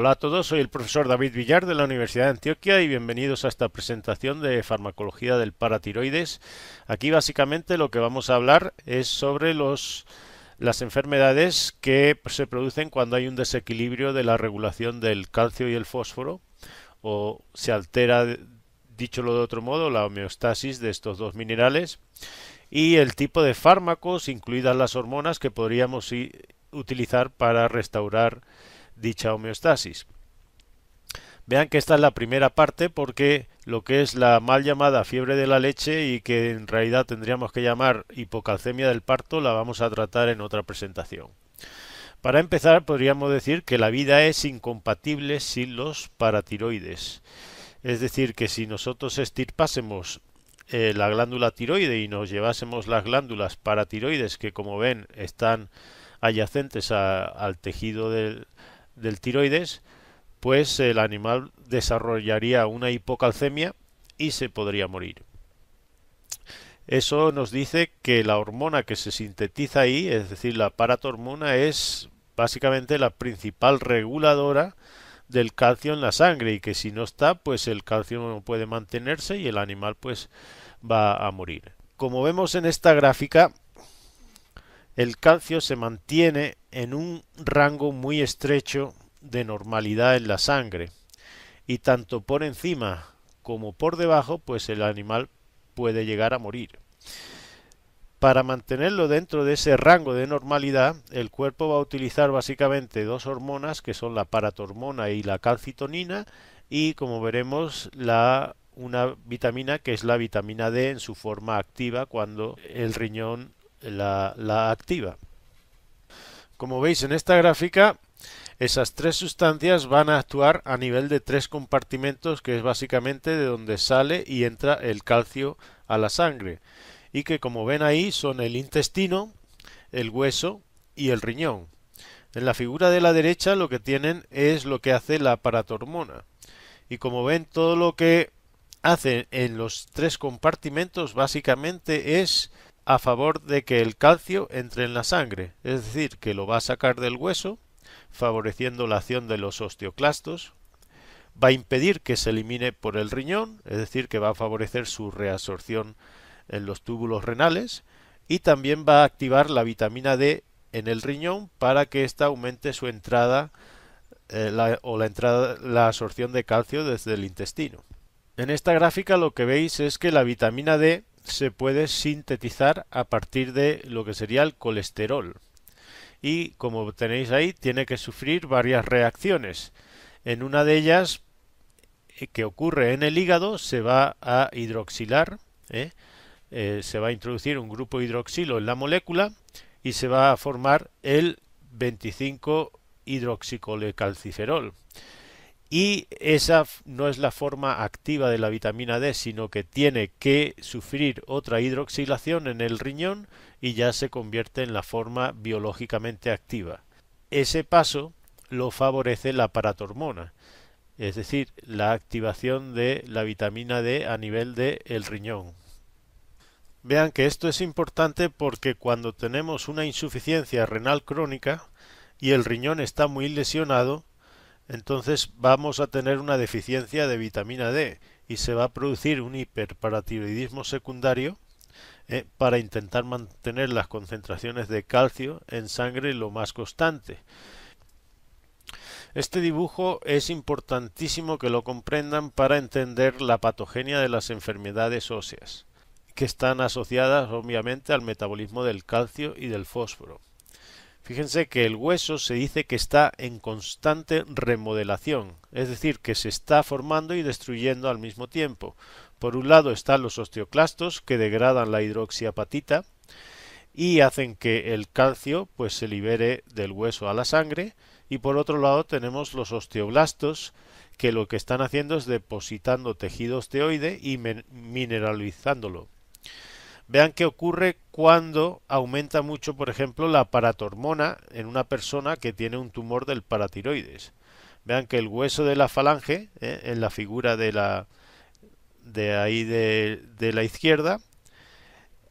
Hola a todos, soy el profesor David Villar de la Universidad de Antioquia y bienvenidos a esta presentación de farmacología del paratiroides. Aquí básicamente lo que vamos a hablar es sobre las enfermedades que se producen cuando hay un desequilibrio de la regulación del calcio y el fósforo o se altera, dicholo de otro modo, la homeostasis de estos dos minerales y el tipo de fármacos, incluidas las hormonas, que podríamos utilizar para restaurar dicha homeostasis. Vean que esta es la primera parte porque lo que es la mal llamada fiebre de la leche y que en realidad tendríamos que llamar hipocalcemia del parto la vamos a tratar en otra presentación. Para empezar podríamos decir que la vida es incompatible sin los paratiroides. Es decir, que si nosotros extirpásemos la glándula tiroide y nos llevásemos las glándulas paratiroides que como ven están adyacentes al tejido del tiroides, pues el animal desarrollaría una hipocalcemia y se podría morir. Eso nos dice que la hormona que se sintetiza ahí, es decir, la paratormona, es básicamente la principal reguladora del calcio en la sangre y que si no está, pues el calcio no puede mantenerse y el animal pues va a morir. Como vemos en esta gráfica, el calcio se mantiene en un rango muy estrecho de normalidad en la sangre y tanto por encima como por debajo pues el animal puede llegar a morir. Para mantenerlo dentro de ese rango de normalidad, el cuerpo va a utilizar básicamente dos hormonas que son la paratormona y la calcitonina y como veremos una vitamina que es la vitamina D en su forma activa cuando el riñón la activa. Como veis en esta gráfica, esas tres sustancias van a actuar a nivel de tres compartimentos que es básicamente de donde sale y entra el calcio a la sangre y que como ven ahí son el intestino, el hueso y el riñón. En la figura de la derecha lo que tienen es lo que hace la paratormona y como ven todo lo que hace en los tres compartimentos básicamente es a favor de que el calcio entre en la sangre, es decir, que lo va a sacar del hueso favoreciendo la acción de los osteoclastos, va a impedir que se elimine por el riñón, es decir, que va a favorecer su reabsorción en los túbulos renales y también va a activar la vitamina D en el riñón para que ésta aumente su entrada la absorción de calcio desde el intestino. En esta gráfica lo que veis es que la vitamina D se puede sintetizar a partir de lo que sería el colesterol y como tenéis ahí tiene que sufrir varias reacciones. En una de ellas que ocurre en el hígado se va a hidroxilar, se va a introducir un grupo hidroxilo en la molécula y se va a formar el 25 hidroxicolecalciferol. Y esa no es la forma activa de la vitamina D, sino que tiene que sufrir otra hidroxilación en el riñón y ya se convierte en la forma biológicamente activa. Ese paso lo favorece la paratormona, es decir, la activación de la vitamina D a nivel del riñón. Vean que esto es importante porque cuando tenemos una insuficiencia renal crónica y el riñón está muy lesionado, entonces vamos a tener una deficiencia de vitamina D y se va a producir un hiperparatiroidismo secundario para intentar mantener las concentraciones de calcio en sangre lo más constante. Este dibujo es importantísimo que lo comprendan para entender la patogenia de las enfermedades óseas, que están asociadas obviamente al metabolismo del calcio y del fósforo. Fíjense que el hueso se dice que está en constante remodelación, es decir, que se está formando y destruyendo al mismo tiempo. Por un lado están los osteoclastos que degradan la hidroxiapatita y hacen que el calcio pues se libere del hueso a la sangre y por otro lado tenemos los osteoblastos que lo que están haciendo es depositando tejido osteoide y mineralizándolo. Vean qué ocurre cuando aumenta mucho, por ejemplo, la paratormona en una persona que tiene un tumor del paratiroides. Vean que el hueso de la falange, en la figura de la izquierda,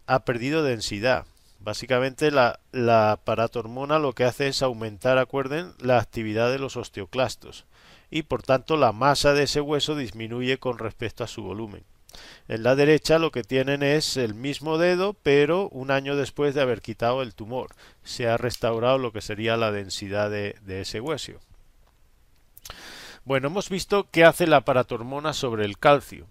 ha perdido densidad. Básicamente la paratormona lo que hace es aumentar, acuerden, la actividad de los osteoclastos. y por tanto la masa de ese hueso disminuye con respecto a su volumen. En la derecha lo que tienen es el mismo dedo, pero un año después de haber quitado el tumor. Se ha restaurado lo que sería la densidad de ese hueso. Bueno, hemos visto qué hace la paratormona sobre el calcio.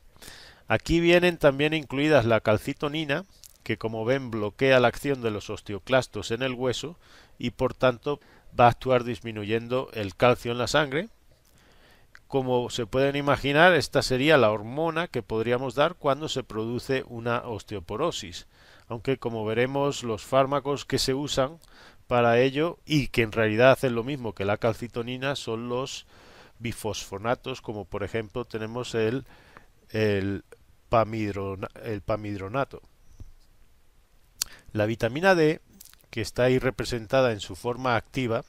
Aquí vienen también incluidas la calcitonina, que como ven bloquea la acción de los osteoclastos en el hueso y por tanto va a actuar disminuyendo el calcio en la sangre. Como se pueden imaginar, esta sería la hormona que podríamos dar cuando se produce una osteoporosis, aunque como veremos los fármacos que se usan para ello y que en realidad hacen lo mismo que la calcitonina son los bifosfonatos, como por ejemplo tenemos el pamidronato. La vitamina D, que está ahí representada en su forma activa,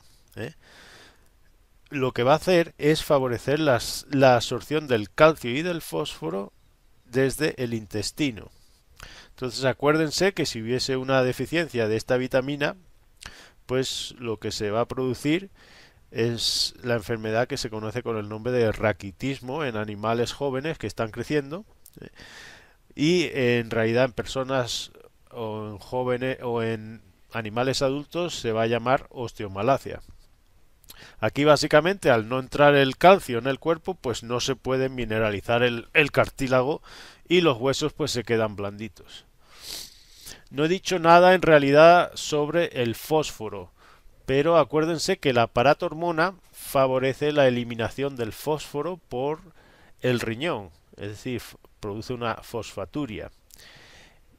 lo que va a hacer es favorecer la absorción del calcio y del fósforo desde el intestino. Entonces acuérdense que si hubiese una deficiencia de esta vitamina, pues lo que se va a producir es la enfermedad que se conoce con el nombre de raquitismo en animales jóvenes que están creciendo, y en realidad en personas o en jóvenes o en animales adultos se va a llamar osteomalacia. Aquí básicamente al no entrar el calcio en el cuerpo pues no se puede mineralizar el cartílago y los huesos pues se quedan blanditos. No he dicho nada en realidad sobre el fósforo, pero acuérdense que la paratormona favorece la eliminación del fósforo por el riñón, es decir, produce una fosfaturia.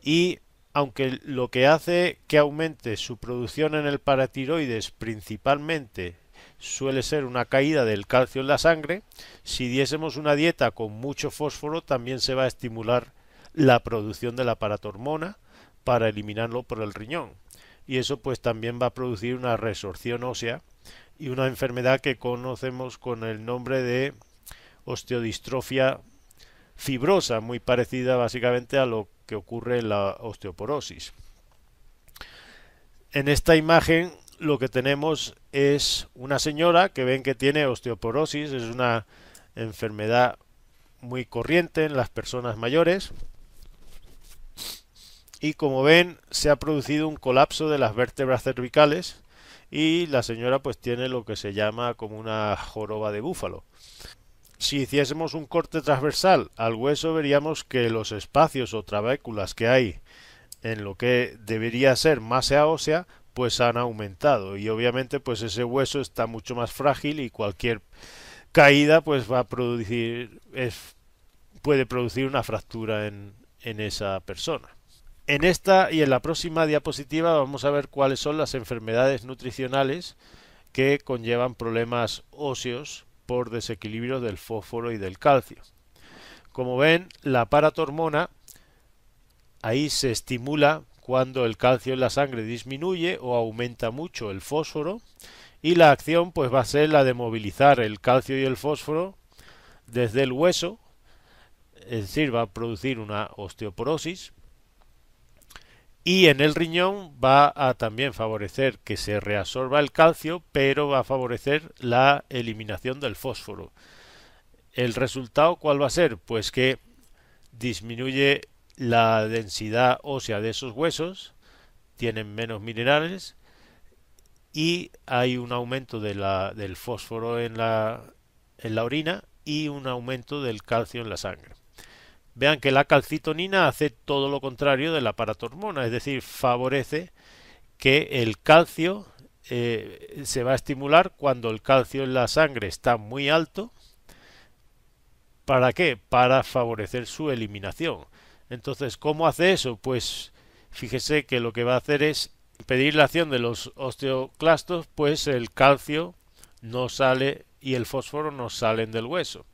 Y aunque lo que hace que aumente su producción en el paratiroides principalmente suele ser una caída del calcio en la sangre, si diésemos una dieta con mucho fósforo también se va a estimular la producción de la paratormona para eliminarlo por el riñón. Y eso pues también va a producir una resorción ósea y una enfermedad que conocemos con el nombre de osteodistrofia fibrosa, muy parecida básicamente a lo que ocurre en la osteoporosis. En esta imagen lo que tenemos es una señora que ven que tiene osteoporosis, es una enfermedad muy corriente en las personas mayores, y como ven se ha producido un colapso de las vértebras cervicales y la señora pues tiene lo que se llama como una joroba de búfalo. Si hiciésemos un corte transversal al hueso veríamos que los espacios o trabéculas que hay en lo que debería ser masa ósea pues han aumentado y obviamente pues ese hueso está mucho más frágil y cualquier caída pues va a producir puede producir una fractura en esa persona. En esta y en la próxima diapositiva vamos a ver cuáles son las enfermedades nutricionales que conllevan problemas óseos por desequilibrio del fósforo y del calcio. Como ven, la paratormona ahí se estimula cuando el calcio en la sangre disminuye o aumenta mucho el fósforo, y la acción pues va a ser la de movilizar el calcio y el fósforo desde el hueso, es decir, va a producir una osteoporosis, y en el riñón va a también favorecer que se reabsorba el calcio, pero va a favorecer la eliminación del fósforo. ¿El resultado cuál va a ser? Pues que disminuye la densidad ósea de esos huesos, tienen menos minerales y hay un aumento del fósforo en la orina y un aumento del calcio en la sangre. Vean que la calcitonina hace todo lo contrario de la paratormona, es decir, favorece que el calcio se va a estimular cuando el calcio en la sangre está muy alto. ¿Para qué? Para favorecer su eliminación. Entonces, ¿cómo hace eso? Pues fíjese que lo que va a hacer es impedir la acción de los osteoclastos, pues el calcio no sale y el fósforo no salen del hueso.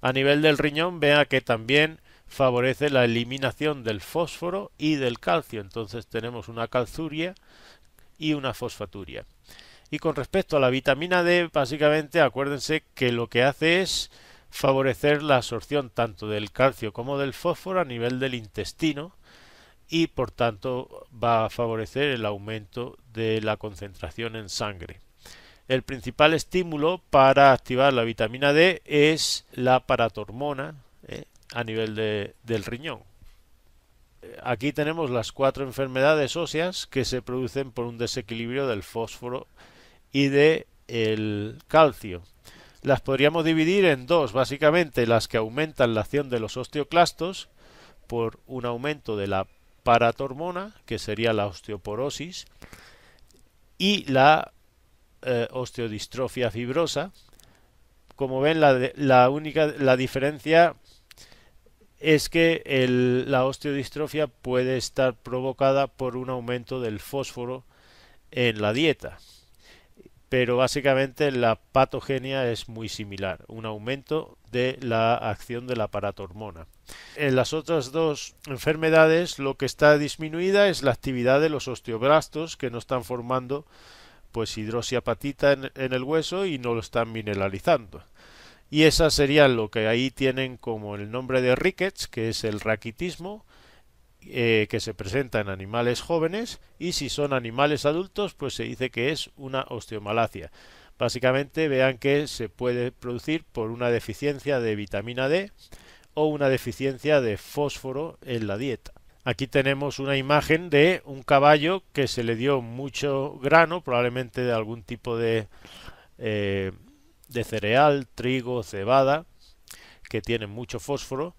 A nivel del riñón, vea que también favorece la eliminación del fósforo y del calcio. Entonces tenemos una calzuria y una fosfaturia. Y con respecto a la vitamina D, básicamente acuérdense que lo que hace es favorecer la absorción tanto del calcio como del fósforo a nivel del intestino y por tanto va a favorecer el aumento de la concentración en sangre. el principal estímulo para activar la vitamina D es la paratormona a nivel del riñón. Aquí tenemos las 4 enfermedades óseas que se producen por un desequilibrio del fósforo y del calcio. Las podríamos dividir en dos, básicamente las que aumentan la acción de los osteoclastos por un aumento de la paratormona, que sería la osteoporosis, y la osteodistrofia fibrosa. Como ven, la diferencia es que la osteodistrofia puede estar provocada por un aumento del fósforo en la dieta, pero básicamente la patogenia es muy similar, un aumento de la acción de la paratormona. En las otras dos enfermedades lo que está disminuida es la actividad de los osteoblastos, que no están formando pues hidroxiapatita en el hueso y no lo están mineralizando. Y esas serían lo que ahí tienen como el nombre de rickets, que es el raquitismo, que se presenta en animales jóvenes, y si son animales adultos pues se dice que es una osteomalacia. Básicamente vean que se puede producir por una deficiencia de vitamina D o una deficiencia de fósforo en la dieta. Aquí tenemos una imagen de un caballo que se le dio mucho grano, probablemente de algún tipo de cereal, trigo, cebada, que tiene mucho fósforo,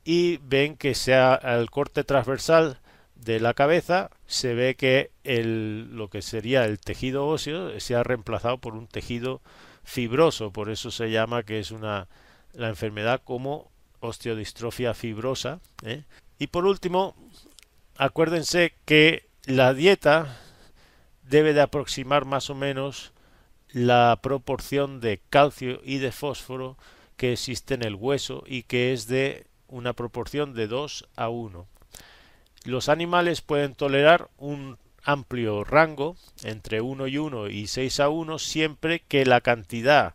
y ven que el corte transversal de la cabeza se ve que lo que sería el tejido óseo se ha reemplazado por un tejido fibroso, por eso se llama que es la enfermedad como osteodistrofia fibrosa. Y por último, acuérdense que la dieta debe de aproximar más o menos la proporción de calcio y de fósforo que existe en el hueso, y que es de una proporción de 2 a 1. Los animales pueden tolerar un amplio rango entre 1 y 1 y 6 a 1 siempre que la cantidad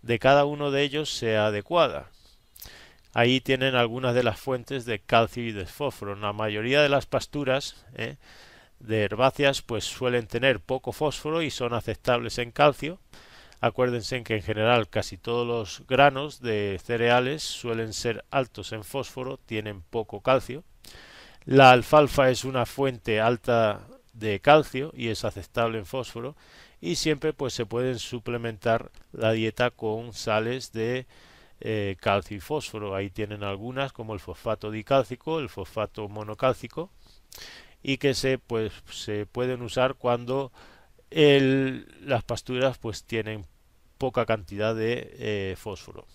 de cada uno de ellos sea adecuada. Ahí tienen algunas de las fuentes de calcio y de fósforo. La mayoría de las pasturas de herbáceas pues suelen tener poco fósforo y son aceptables en calcio. Acuérdense que en general casi todos los granos de cereales suelen ser altos en fósforo, tienen poco calcio. La alfalfa es una fuente alta de calcio y es aceptable en fósforo, y siempre pues se pueden suplementar la dieta con sales de calcio y fósforo. Ahí tienen algunas como el fosfato dicálcico, el fosfato monocálcico, y que se pueden usar cuando las pasturas pues tienen poca cantidad de fósforo.